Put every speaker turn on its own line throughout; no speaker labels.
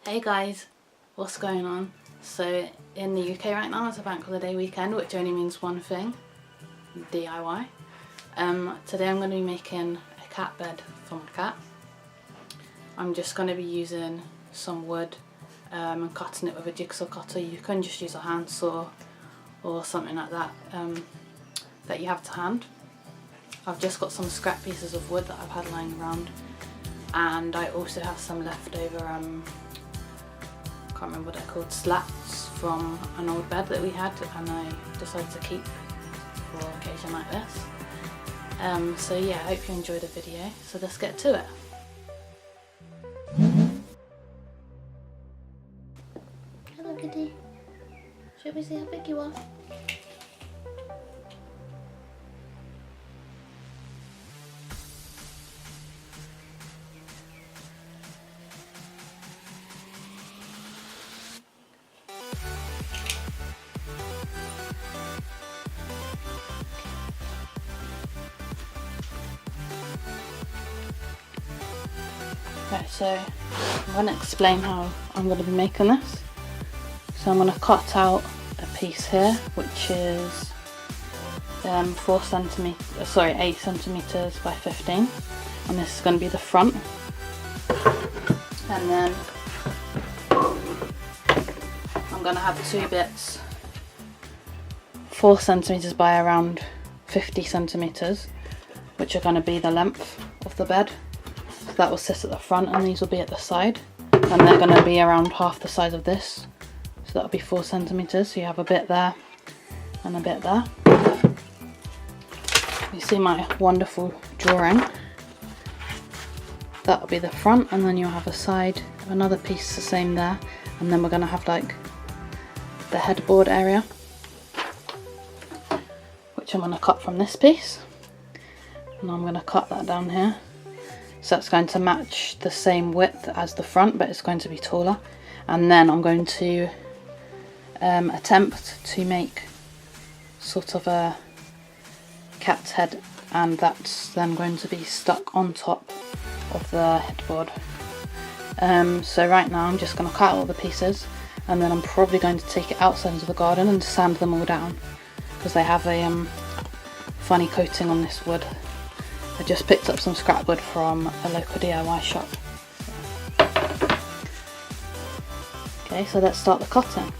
Hey guys, what's going on? So in the UK right now it's a bank holiday weekend, which only means one thing: DIY. Today I'm going to be making a cat bed for my cat. I'm just going to be using some wood and cutting it with a jigsaw cutter. You can just use a handsaw or something like that that you have to hand. I've just got some scrap pieces of wood that I've had lying around, and I also have some leftover can't remember what they're called, slats from an old bed that we had, and I decided to keep for an occasion like this. So yeah, I hope you enjoyed the video, so let's get to it. Hello kitty, should we see how big you are? Right, so I'm going to explain how I'm going to be making this. So I'm going to cut out a piece here, which is 8 centimeters by 15, and this is going to be the front. And then I'm going to have two bits, 4 centimeters by around 50 centimeters, which are going to be the length of the bed. That will sit at the front, and these will be at the side, and they're going to be around half the size of this, so that'll be 4 centimeters. So you have a bit there and a bit there. You see my wonderful drawing. That'll be the front, and then you'll have a side, another piece the same there, and then we're going to have like the headboard area, which I'm going to cut from this piece, and I'm going to cut that down here. So that's going to match the same width as the front, but it's going to be taller. And then I'm going to attempt to make sort of a cat's head, and that's then going to be stuck on top of the headboard. So right now I'm just going to cut all the pieces, and then I'm probably going to take it outside into the garden and sand them all down, because they have a funny coating on this wood. I just picked up some scrap wood from a local DIY shop. Okay, so let's start the cutting.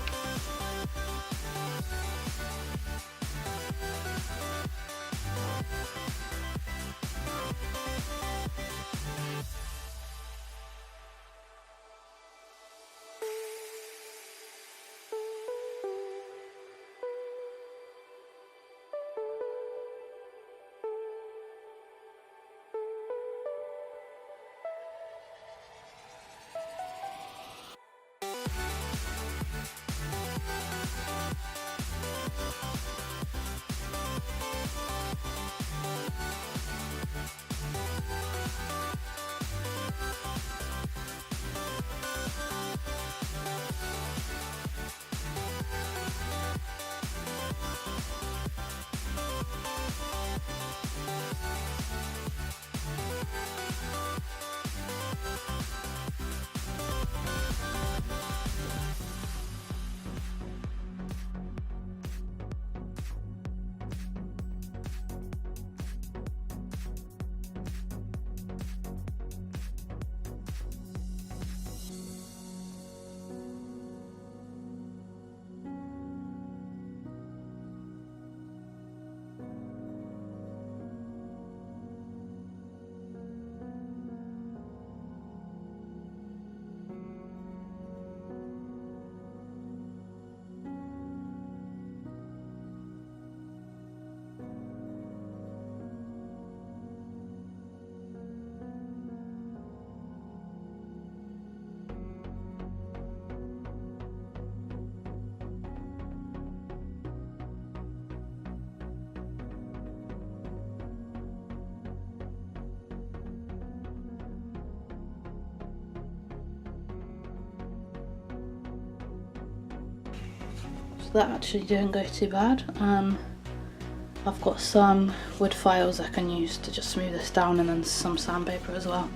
So that actually didn't go too bad. I've got some wood files I can use to just smooth this down, and then some sandpaper as well.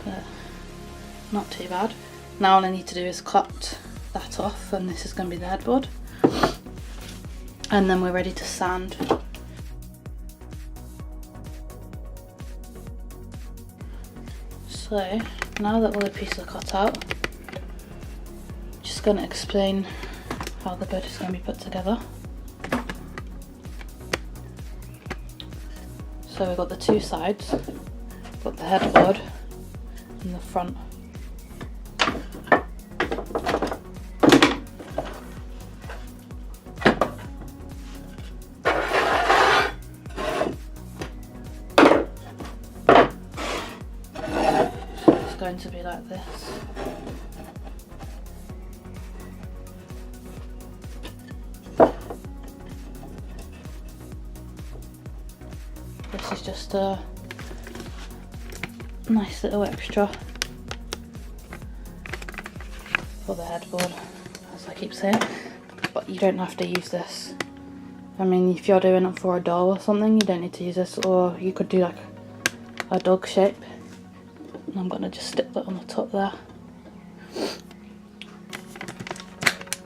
But not too bad. Now all I need to do is cut that off, and this is going to be the headboard. And then we're ready to sand. So now that all the pieces are cut out, just going to explain how the bed is going to be put together. So we've got the two sides, got the headboard and the front. So it's going to be like this. This is just a nice little extra for the headboard, as I keep saying, but you don't have to use this. I mean, if you're doing it for a doll or something, you don't need to use this, or you could do like a dog shape. And I'm going to just stick that on the top there.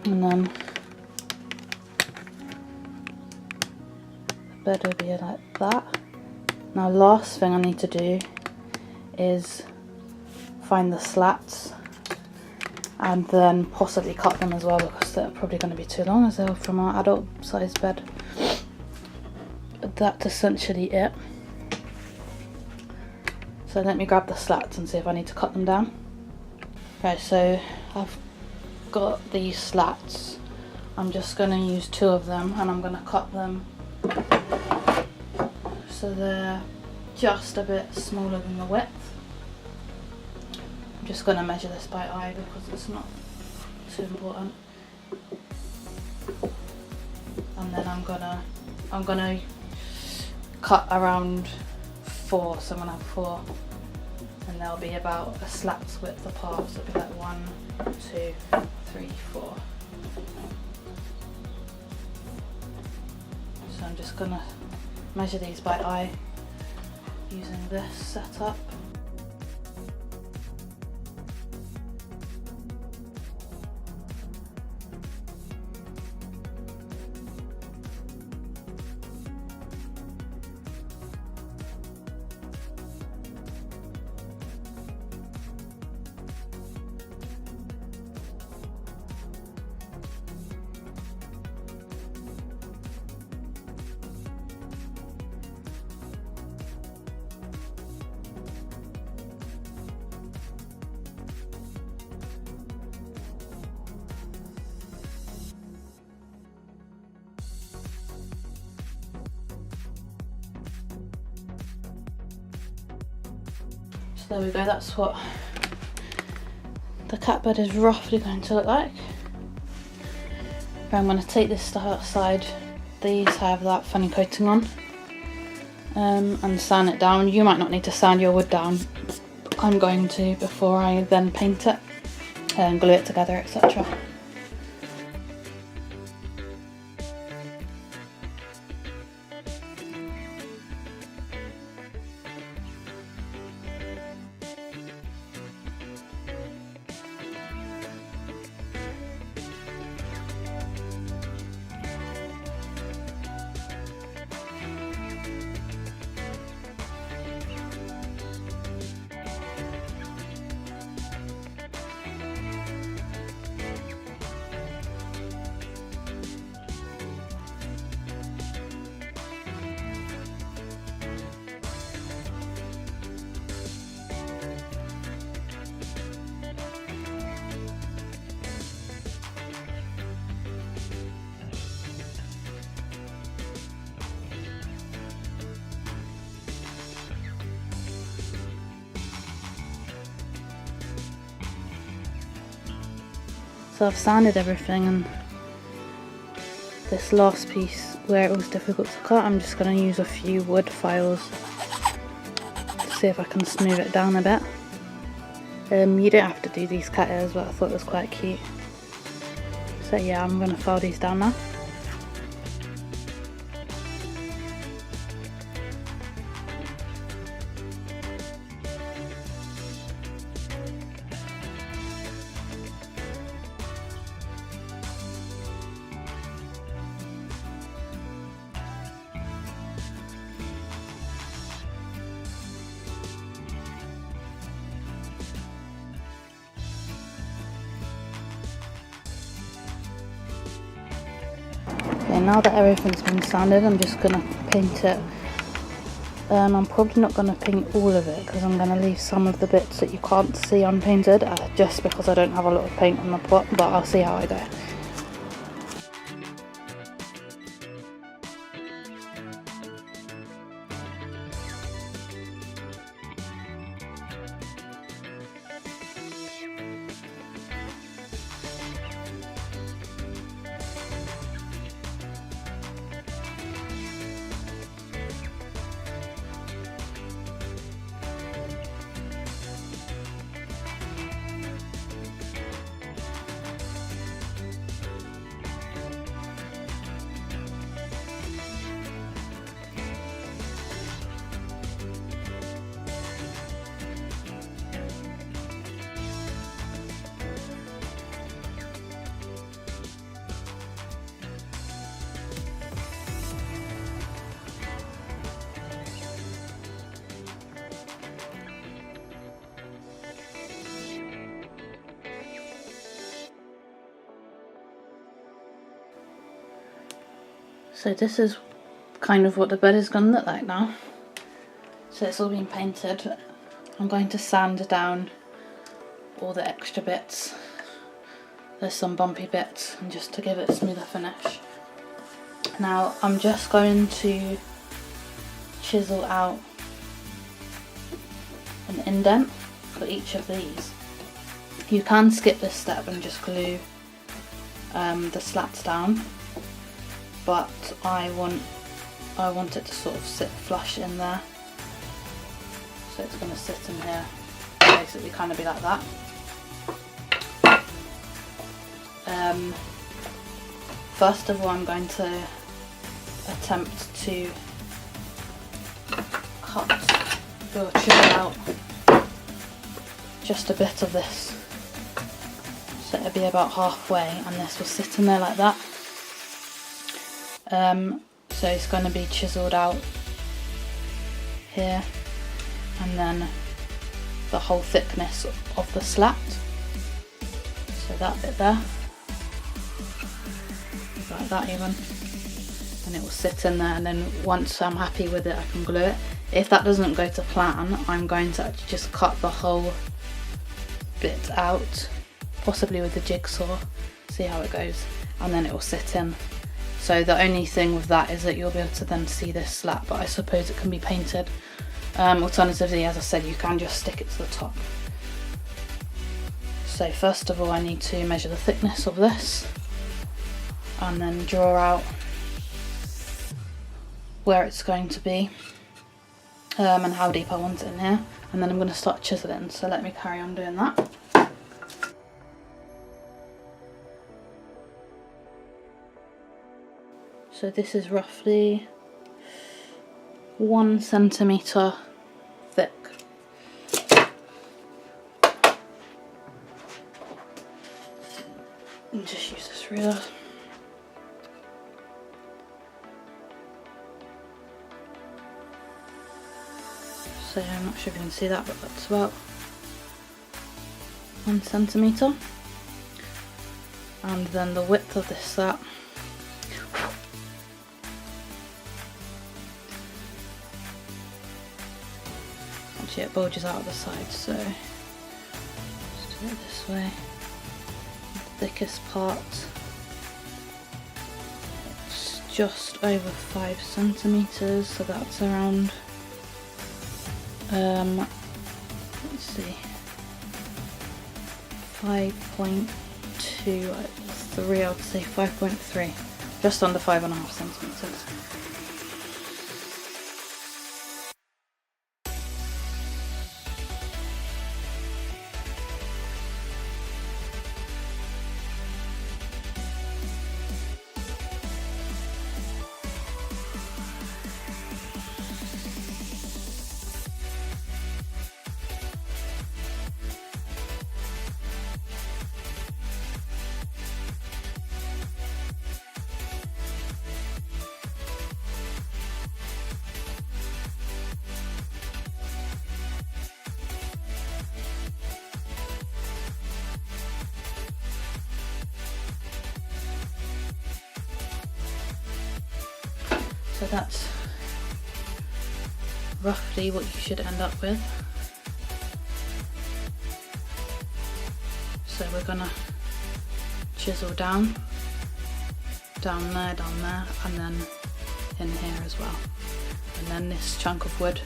And then the bed will be like that. Now last thing I need to do is find the slats and then possibly cut them as well, because they're probably going to be too long as they're from our adult size bed. But that's essentially it. So let me grab the slats and see if I need to cut them down. Right, so I've got these slats. I'm just going to use 2 of them, and I'm going to cut them so they're just a bit smaller than the width. I'm just going to measure this by eye because it's not too important. And then I'm gonna cut around 4, so I'm gonna have 4, and they'll be about a slat's width apart. So it'll be like 1, 2, 3, 4. So I'm just gonna measure these by eye using this setup. So there we go, that's what the cat bed is roughly going to look like. I'm going to take this stuff outside. These have that funny coating on, and sand it down. You might not need to sand your wood down. I'm going to before I then paint it and glue it together, etc. So I've sanded everything, and this last piece where it was difficult to cut, I'm just going to use a few wood files to see if I can smooth it down a bit. You don't have to do these cat ears, but I thought it was quite cute. So yeah, I'm going to file these down now. now that everything's been sanded, I'm just going to paint it. I'm probably not going to paint all of it because I'm going to leave some of the bits that you can't see unpainted, just because I don't have a lot of paint on the pot, but I'll see how I go. So this is kind of what the bed is going to look like now. So it's all been painted. I'm going to sand down all the extra bits. There's some bumpy bits, and just to give it a smoother finish. Now I'm just going to chisel out an indent for each of these. You can skip this step and just glue the slats down, but I want it to sort of sit flush in there. So it's going to sit in here, basically kind of be like that. First of all, I'm going to attempt to cut or chisel out just a bit of this. So it'll be about halfway, and this will sit in there like that. So it's going to be chiselled out here, and then the whole thickness of the slat. So that bit there, like that even, and it will sit in there, and then once I'm happy with it I can glue it. If that doesn't go to plan, I'm going to actually just cut the whole bit out, possibly with the jigsaw, see how it goes, and then it will sit in. So the only thing with that is that you'll be able to then see this slat, but I suppose it can be painted. Alternatively, as I said, you can just stick it to the top. So first of all, I need to measure the thickness of this, and then draw out where it's going to be, and how deep I want it in here, and then I'm going to start chiseling. So let me carry on doing that. So this is roughly 1 centimetre thick. And just use this ruler. So I'm not sure if you can see that, but that's about 1 centimetre. And then the width of this slat, actually it bulges out of the side, so just do it this way. The thickest part, it's just over 5 centimetres, so that's around let's see, 5.2, 3, I would say 5.3, just under 5.5 centimetres. So that's roughly what you should end up with. So we're gonna chisel down there, and then in here as well. And then this chunk of wood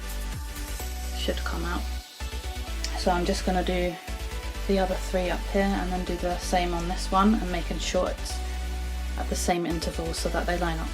should come out. So I'm just gonna do the other 3 up here and then do the same on this one, and making sure it's at the same interval so that they line up.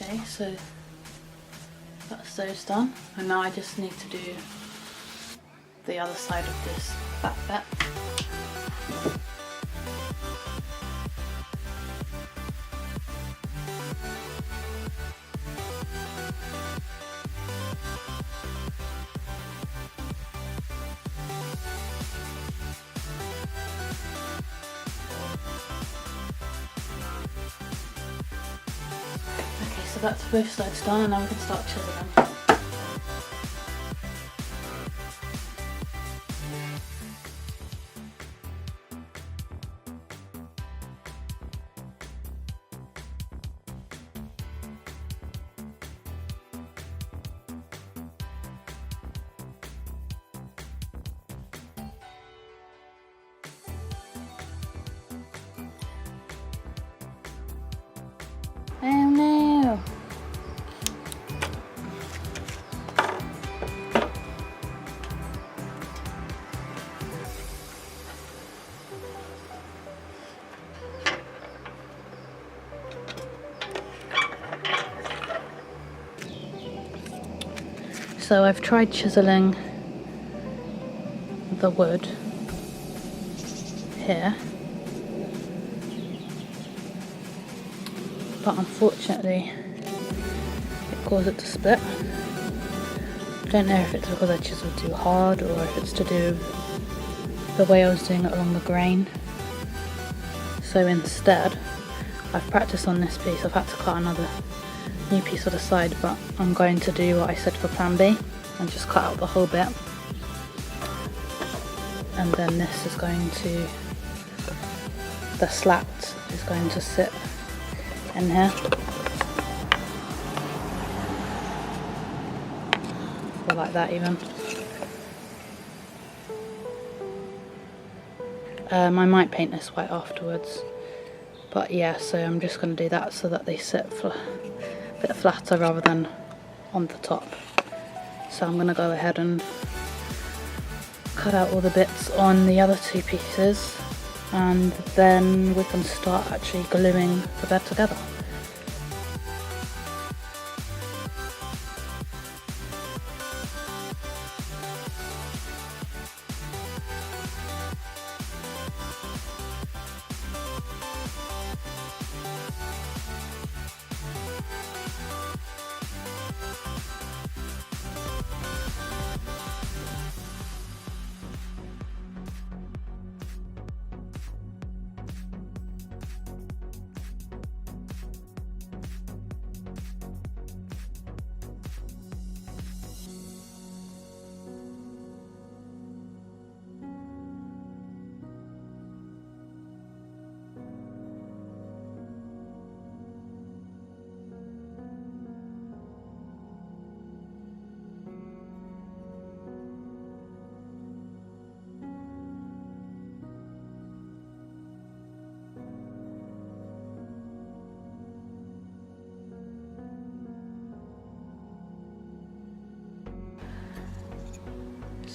Okay, so that's those done, and now I just need to do the other side of this back bit. So that's both sides done, and now we can start chiseling. Oh no! So I've tried chiseling the wood here, but unfortunately it caused it to split. I don't know if it's because I chiseled too hard or if it's to do with the way I was doing it along the grain. So instead, I've practiced on this piece. I've had to cut another new piece on the side, but I'm going to do what I said for plan B and just cut out the whole bit. And then this is going to, the slat is going to sit in here. Or like that even. I might paint this white afterwards. But yeah, so I'm just going to do that so that they sit a bit flatter rather than on the top. So I'm going to go ahead and cut out all the bits on the other 2 pieces, and then we can start actually gluing the bed together.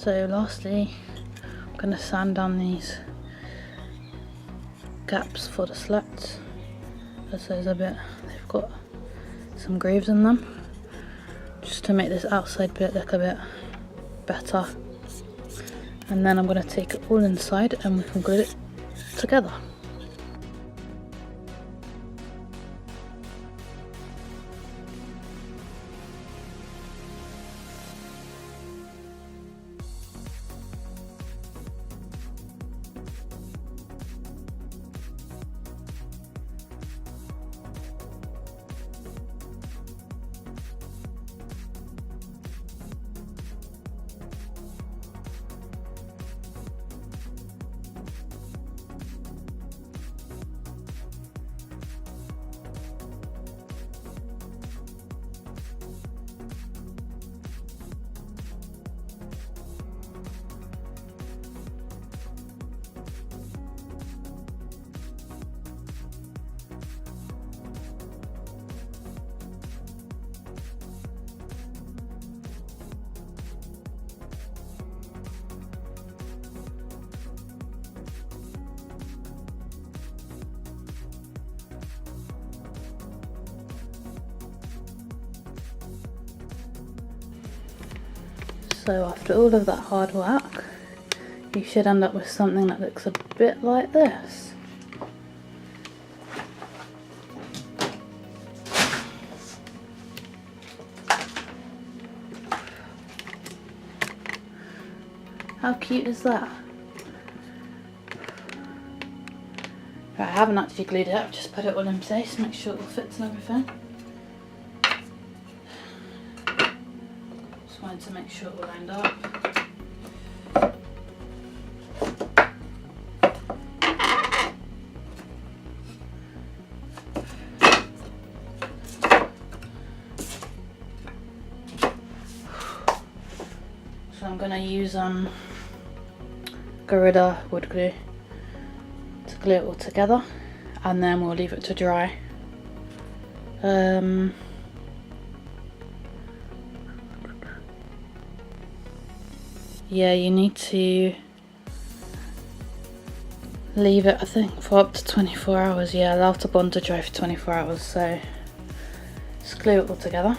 So lastly, I'm going to sand down these gaps for the slats, as they've got some grooves in them, just to make this outside bit look a bit better. And then I'm going to take it all inside and we can glue it together. So after all of that hard work, you should end up with something that looks a bit like this. How cute is that? Right, I haven't actually glued it up, just put it all in place, make sure it all fits and everything. Just wanted to make sure it all lined up. So I'm going to use Gorilla wood glue to glue it all together, and then we'll leave it to dry. Yeah, you need to leave it, I think, for up to 24 hours. Yeah, allow the bond to dry for 24 hours. So just glue it all together.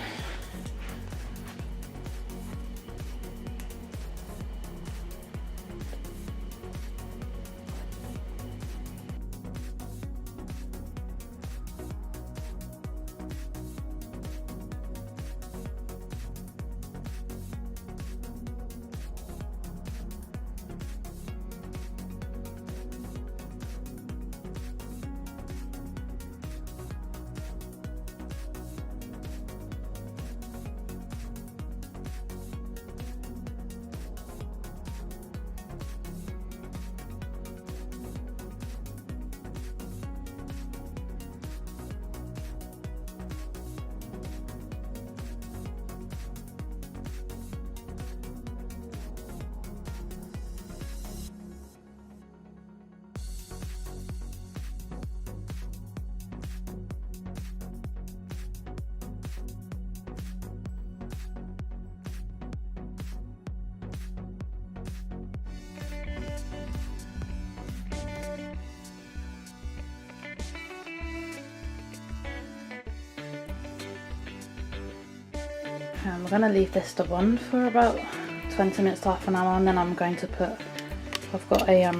And we're going to leave this to bond for about 20 minutes to half an hour, and then I'm going to put, I've got a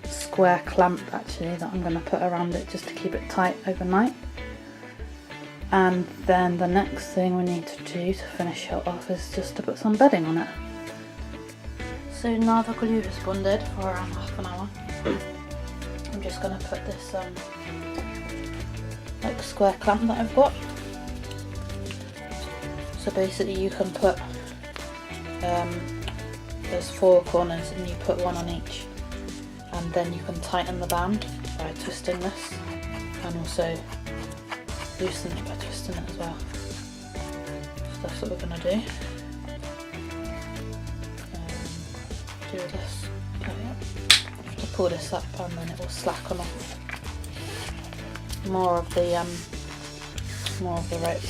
square clamp actually that I'm going to put around it just to keep it tight overnight. And then the next thing we need to do to finish it off is just to put some bedding on it. So now the glue is bonded for around half an hour, I'm just going to put this like square clamp that I've got. So basically you can put, there's 4 corners and you put one on each, and then you can tighten the band by twisting this, and also loosen it by twisting it as well. So that's what we're going to do. Do this, you have to pull this up and then it will slacken off more of the rope.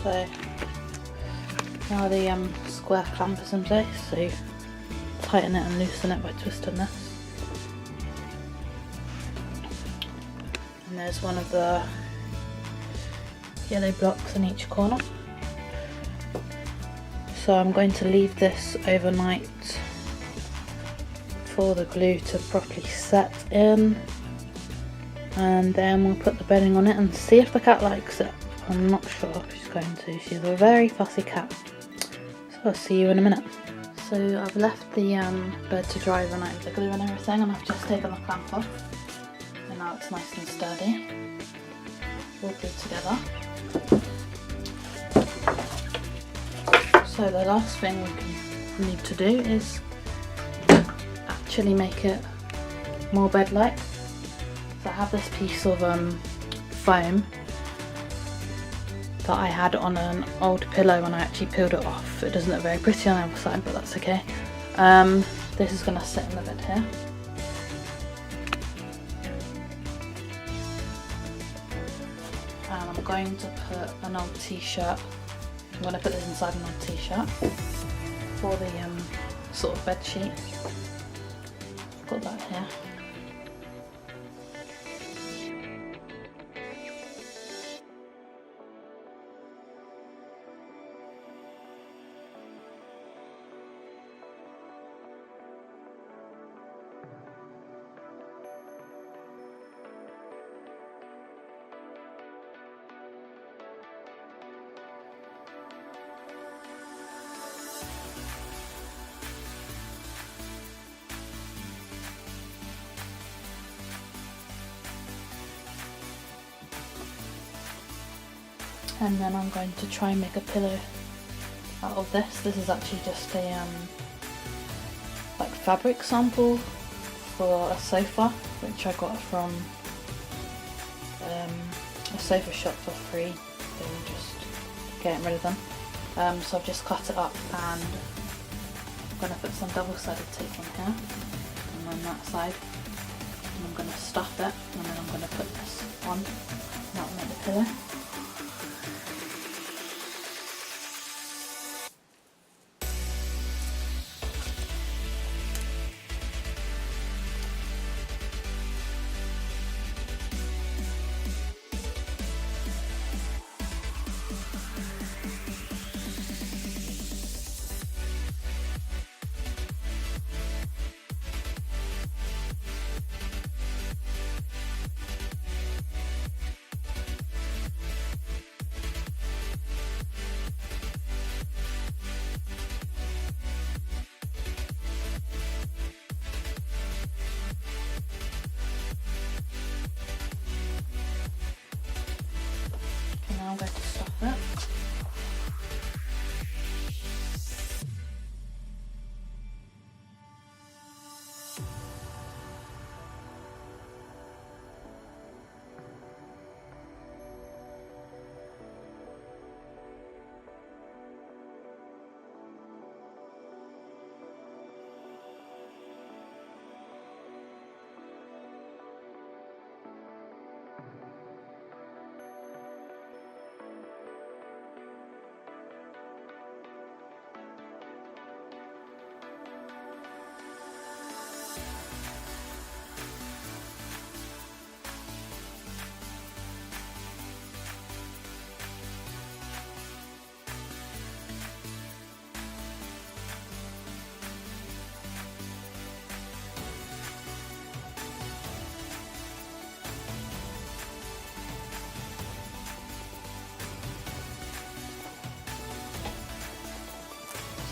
So now the square clamp is in place, so you tighten it and loosen it by twisting this. And there's one of the yellow blocks in each corner. So I'm going to leave this overnight for the glue to properly set in, and then we'll put the bedding on it and see if the cat likes it. I'm not sure if she's going to. She's a very fussy cat. So I'll see you in a minute. So I've left the bed to dry overnight with the glue and everything, and I've just taken the clamp off, and now it's nice and sturdy, all glued together. So the last thing we need to do is actually make it more bed-like. So I have this piece of foam that I had on an old pillow when I actually peeled it off. It doesn't look very pretty on the other side, but that's okay. This is going to sit in the bed here. And I'm going to put an old t-shirt. I'm going to put this inside an old t-shirt for the sort of bed sheet. I've got that here. And then I'm going to try and make a pillow out of this. This is actually just a like fabric sample for a sofa, which I got from a sofa shop for free. They were just getting rid of them. So I've just cut it up, and I'm going to put some double-sided tape on here and on that side. And I'm going to stuff it, and then I'm going to put this on, and that will make the pillow. I'm going to stuff it.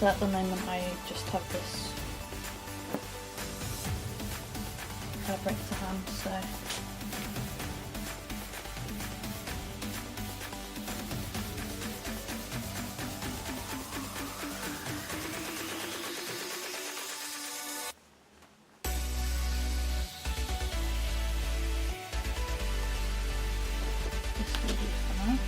So at the moment I just have this fabric to hand, so this will do for now.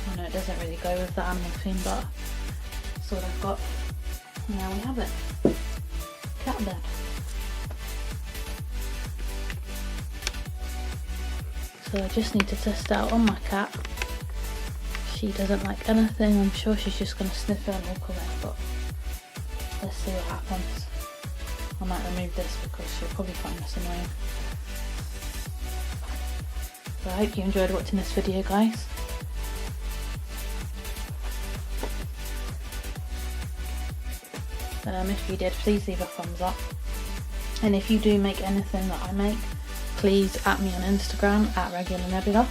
I know it doesn't really go with the animal theme, but that's what I've got. Now we have it. Cat bed. So I just need to test it out on my cat. She doesn't like anything. I'm sure she's just going to sniff it and walk away, but let's see what happens. I might remove this because she'll probably find this annoying. So I hope you enjoyed watching this video, guys. If you did, please leave a thumbs up. And if you do make anything that I make, please at me on Instagram at Regular Nebula,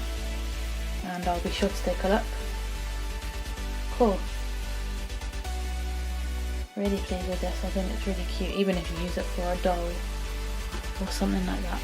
and I'll be sure to take a look. Cool. Really pleased with this. I think it's really cute, even if you use it for a doll or something like that.